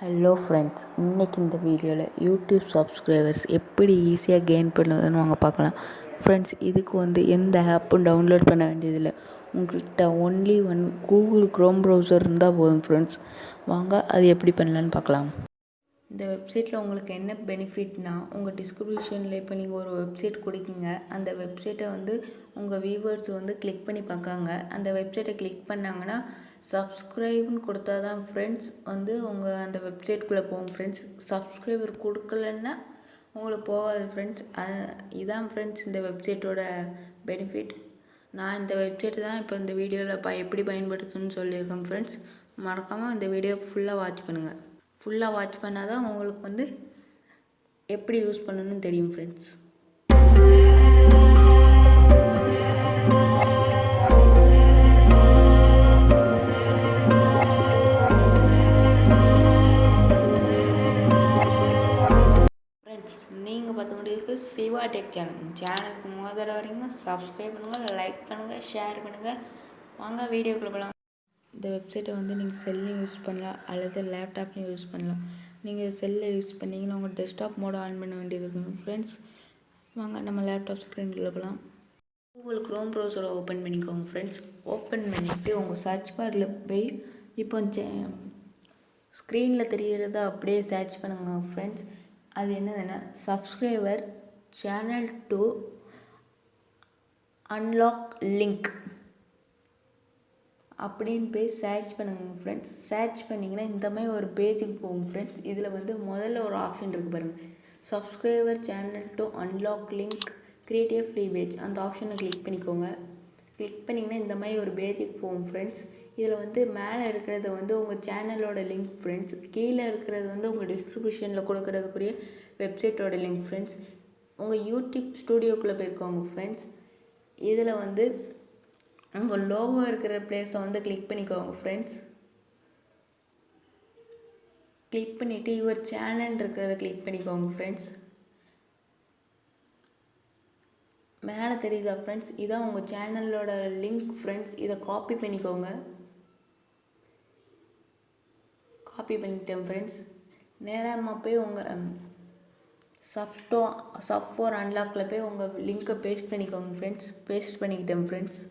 Hello friends, இன்றைக்கி இந்த வீடியோவில் யூடியூப் சப்ஸ்கிரைபர்ஸ் எப்படி ஈஸியாக கெயின் பண்ணுவதுன்னு வாங்க பார்க்கலாம். ஃப்ரெண்ட்ஸ், இதுக்கு எந்த ஆப்பும் டவுன்லோட் பண்ண வேண்டியதில்லை. உங்கள்கிட்ட ஒன்லி கூகுள் க்ரோம் ப்ரௌசர் இருந்தால் போதும். ஃப்ரெண்ட்ஸ், வாங்க அது எப்படி பண்ணலான்னு பார்க்கலாம். இந்த வெப்சைட்டில் உங்களுக்கு என்ன பெனிஃபிட்னா, உங்கள் டிஸ்கிரிப்ஷனில் இப்போ நீங்கள் ஒரு வெப்சைட் கொடுக்கீங்க, அந்த வெப்சைட்டை உங்கள் வியூவர்ஸ் கிளிக் பண்ணி பார்க்காங்க. அந்த வெப்சைட்டை கிளிக் பண்ணாங்கன்னா சப்ஸ்கிரைப்னு கொடுத்தா தான் ஃப்ரெண்ட்ஸ் உங்கள் அந்த வெப்சைட்குள்ளே போகும். ஃப்ரெண்ட்ஸ், சப்ஸ்கிரைபர் கொடுக்கலன்னா உங்களுக்கு போகாது. ஃப்ரெண்ட்ஸ், இதான் ஃப்ரெண்ட்ஸ் இந்த வெப்சைட்டோட பெனிஃபிட். நான் இந்த வெப்சைட்டை தான் இப்போ இந்த வீடியோவில் எப்படி பயன்படுத்தணும்னு சொல்லியிருக்கேன். ஃப்ரெண்ட்ஸ், மறக்காமல் இந்த வீடியோ ஃபுல்லாக வாட்ச் பண்ணுங்கள். ஃபுல்லாக வாட்ச் பண்ணால் தான் உங்களுக்கு எப்படி யூஸ் பண்ணணும்னு தெரியும். ஃப்ரெண்ட்ஸ், நீங்கள் பார்த்துக்கிட்டு சிவா டெக் சேனலுக்கு முதல்ல வரீங்கன்னா சப்ஸ்கிரைப் பண்ணுங்கள், லைக் பண்ணுங்கள், ஷேர் பண்ணுங்கள். வாங்க வீடியோக்குள்ள போகலாம். இந்த வெப்சைட்டை நீங்கள் செல்லையும் யூஸ் பண்ணலாம் அல்லது லேப்டாப்லையும் யூஸ் பண்ணலாம். நீங்கள் செல்லில் யூஸ் பண்ணிங்கன்னா உங்கள் டெஸ்க்டாப் மோட ஆன் பண்ண வேண்டியது இருக்குங்க. ஃப்ரெண்ட்ஸ், வாங்க நம்ம லேப்டாப் ஸ்க்ரீனில் போகலாம். கூகுள் க்ரோம் ப்ரௌசரை ஓப்பன் பண்ணிக்கோங்க. ஃப்ரெண்ட்ஸ், ஓப்பன் பண்ணிவிட்டு உங்கள் சர்ச் பாரில் போய் இப்போ ஸ்க்ரீனில் தெரிகிறத அப்படியே சர்ச் பண்ணுங்க. ஃப்ரெண்ட்ஸ், அது என்னதுன்னா subscriber channel to unlock link அப்படின்னு போய் சர்ச் பண்ணுங்கள். ஃப்ரெண்ட்ஸ், சர்ச் பண்ணிங்கன்னா இந்த மாதிரி ஒரு பேஜுக்கு போகும். ஃப்ரெண்ட்ஸ், இதில் முதல்ல ஒரு ஆப்ஷன் இருக்குது பாருங்கள், subscriber channel to unlock link create A free page. அந்த ஆப்ஷனை கிளிக் பண்ணிக்கோங்க. கிளிக் பண்ணிங்கன்னா இந்த மாதிரி ஒரு பேஜுக்கு போகும். ஃப்ரெண்ட்ஸ், இதில் மேலே இருக்கிறது உங்கள் சேனலோட லிங்க். ஃப்ரெண்ட்ஸ், கீழே இருக்கிறது உங்கள் டிஸ்கிரிப்ஷனில் கொடுக்கறதுக்குரிய வெப்சைட்டோட லிங்க். ஃப்ரெண்ட்ஸ், உங்கள் யூடியூப் ஸ்டூடியோக்குள்ளே போயிருக்கோங்க. ஃப்ரெண்ட்ஸ், இதில் உங்கள் லோகோ இருக்கிற பிளேஸை கிளிக் பண்ணிக்கோங்க. ஃப்ரெண்ட்ஸ், கிளிக் பண்ணிவிட்டு யுவர் சேனல் இருக்கிறத கிளிக் பண்ணிக்கோங்க. ஃப்ரெண்ட்ஸ், மேலே தெரியுதா ஃப்ரெண்ட்ஸ், இதான் உங்கள் சேனலோட லிங்க். ஃப்ரெண்ட்ஸ், இதை காப்பி பண்ணிக்கோங்க. காப்பி பண்ணிட்டேன். ஃப்ரெண்ட்ஸ், நேராக போய் உங்கள் சப் ஃபார் அன்லாக்கில் போய் உங்கள் லிங்க்கை பேஸ்ட் பண்ணிக்கோங்க. ஃப்ரெண்ட்ஸ், பேஸ்ட் பண்ணிக்கிட்டேன். ஃப்ரெண்ட்ஸ்,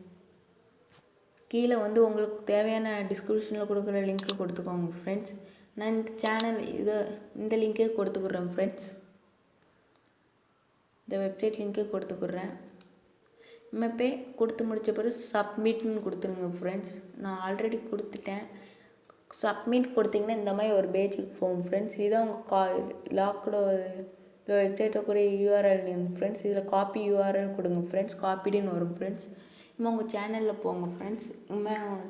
கீழே உங்களுக்கு தேவையான டிஸ்கிரிப்ஷனில் கொடுக்குற லிங்க்கை கொடுத்துக்கோங்க. ஃப்ரெண்ட்ஸ், நான் இந்த சேனல் இந்த லிங்க்கே கொடுத்துக்குறேன். ஃப்ரெண்ட்ஸ், இந்த வெப்சைட் லிங்க்கே கொடுத்துக்குறேன். போய் கொடுத்து முடித்த பிறகு சப்மிட்னு கொடுத்துருங்க. ஃப்ரெண்ட்ஸ், நான் ஆல்ரெடி கொடுத்துட்டேன். சப்மிட் கொடுத்திங்கன்னா இந்த மாதிரி ஒரு பேஜுக்கு போகும். ஃப்ரெண்ட்ஸ், இதான் உங்கள் லாக்கோட வெப்சைட்டை கூட யூஆர்எல். ஃப்ரெண்ட்ஸ், இதில் காப்பி யூஆர்எல் கொடுங்க. ஃப்ரெண்ட்ஸ், காப்பிடுன்னு வரும். ஃப்ரெண்ட்ஸ், உங்கள் சேனலில் போங்க. ஃப்ரெண்ட்ஸ்,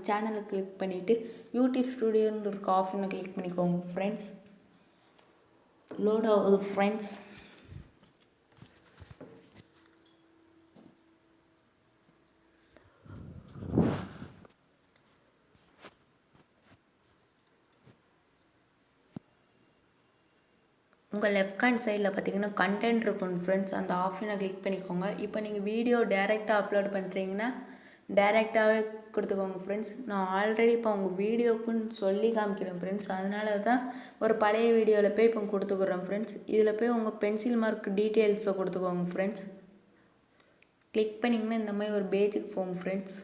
சேனலை கிளிக் பண்ணிவிட்டு யூடியூப் ஸ்டூடியோன்னு இருக்க ஆப்ஷனை கிளிக் பண்ணிக்கோங்க. ஃப்ரெண்ட்ஸ், லோட் ஆகுது. ஃப்ரெண்ட்ஸ், உங்கள் லெஃப்ட் ஹேண்ட் சைடில் பார்த்தீங்கன்னா கண்டென்ட் இருக்கும். ஃப்ரெண்ட்ஸ், அந்த ஆப்ஷனை கிளிக் பண்ணிக்கோங்க. இப்போ நீங்கள் வீடியோ டைரெக்டாக அப்லோட் பண்ணுறீங்கன்னா டைரெக்டாகவே கொடுத்துக்கோங்க. ஃப்ரெண்ட்ஸ், நான் ஆல்ரெடி இப்போ உங்கள் வீடியோக்குன்னு சொல்லி காமிக்கிறேன். ஃப்ரெண்ட்ஸ், அதனால தான் ஒரு பழைய வீடியோவில் போய் இப்போ கொடுத்துக்குறேன். ஃப்ரெண்ட்ஸ், இதில் போய் உங்கள் பென்சில் மார்க் டீட்டெயில்ஸை கொடுத்துக்கோங்க. ஃப்ரெண்ட்ஸ், கிளிக் பண்ணிங்கன்னா இந்த மாதிரி ஒரு பேஜுக்கு போகும். ஃப்ரெண்ட்ஸ்,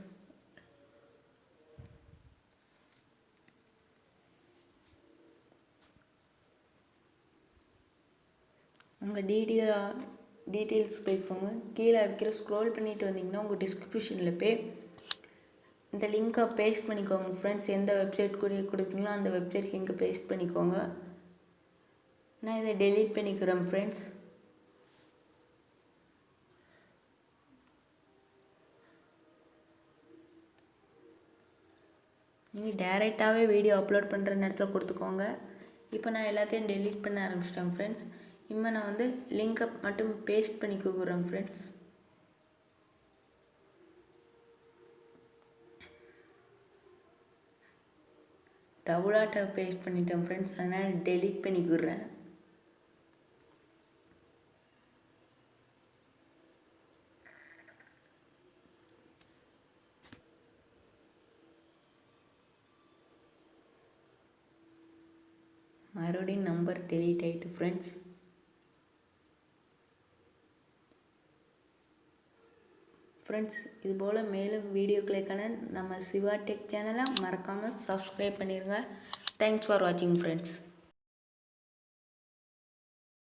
உங்கள் டீட்டெயில்ஸ் போய்க்கோங்க. கீழே இருக்கிற ஸ்க்ரோல் பண்ணிட்டு வந்தீங்கன்னா உங்கள் டிஸ்கிரிப்ஷனில் போய் இந்த லிங்க்கை பேஸ்ட் பண்ணிக்கோங்க. ஃப்ரெண்ட்ஸ், எந்த வெப்சைட் கொடுக்குறீங்களோ அந்த வெப்சைட் லிங்க்கை பேஸ்ட் பண்ணிக்கோங்க. நான் இதை டெலீட் பண்ணிக்கிறேன். ஃப்ரெண்ட்ஸ், நீங்கள் டைரெக்டாகவே வீடியோ அப்லோட் பண்ணுற நேரத்தில் கொடுத்துக்கோங்க. இப்போ நான் எல்லாத்தையும் டெலீட் பண்ண ஆரம்பிச்சிட்டேன். ஃப்ரெண்ட்ஸ், இப்போ நான் லிங்கை மட்டும் பேஸ்ட் பண்ணிக்கிறேன். ஃப்ரெண்ட்ஸ், டபுளாக பேஸ்ட் பண்ணிட்டேன். ஃப்ரெண்ட்ஸ், அதனால் டெலீட் பண்ணிக்கிறேன். மறுபடியும் நம்பர் டெலீட் ஆகிட்டு ஃப்ரெண்ட்ஸ். ஃப்ரெண்ட்ஸ், இதுபோல் மேலும் வீடியோக்களுக்கான நம்ம சிவா டெக் சேனலை மறக்காமல் சப்ஸ்கிரைப் பண்ணிடுங்க. தேங்க்ஸ் ஃபார் வாட்சிங் ஃப்ரெண்ட்ஸ்.